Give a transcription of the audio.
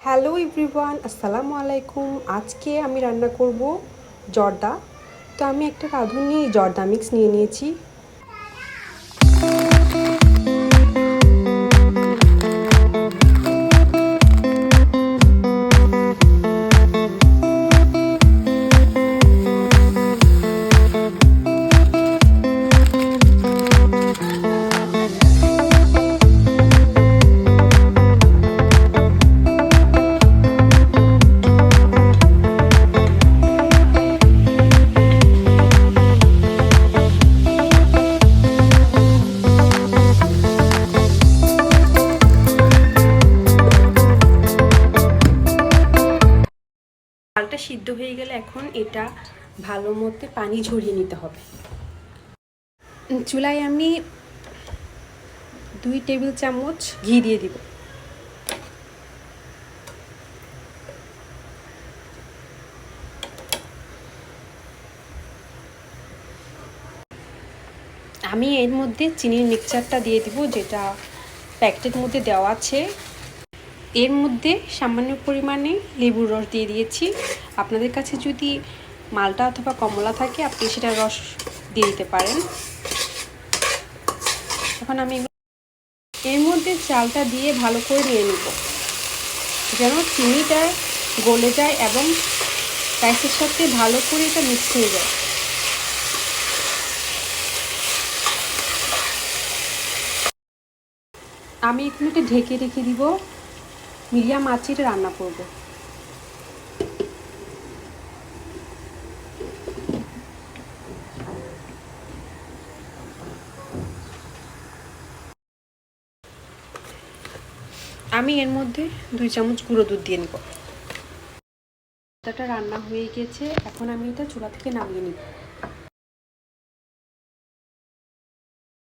Hello everyone, আসসালামু আলাইকুম। আজকে আমি রান্না করব জর্দা। তো আমি একটা রাঁধুনি জর্দা মিক্স নিয়ে নিয়েছি। চালটা সিদ্ধ হয়ে গেলে এখন এটা ভালো মতো পানি ঝরিয়ে নিতে হবে। চুলায় আমি 2 টেবিল চামচ ঘি দিয়ে দিব। আমি এর মধ্যে চিনির মিক্সচারটা দিয়ে দিব, যেটা প্যাকেটের মধ্যে দেওয়া আছে। এর মধ্যে সামান্য পরিমাণে লেবুর রস দিয়ে দিয়েছি। আপনাদের কাছে যদি মালটা অথবা কমলা থাকে আপনি সেটা রস দিয়ে দিতে পারেন। এখন আমি এর মধ্যে চালটা দিয়ে ভালো করে নিয়ে নেব, যেন চিনিটা গলে যায় এবং রাইসের সাথে ভালো করে এটা মিক্স হয়ে যায়। আমি এখন এটা ঢেকে রেখে দিব, মিডিয়াম আঁচে এটা রান্না করব। আমি এর মধ্যে 2 চামচ গুঁড়ো দুধ দিয়ে নেব। এটা রান্না হয়ে গেছে, এখন আমি এটা চুলা থেকে নামিয়ে নিব।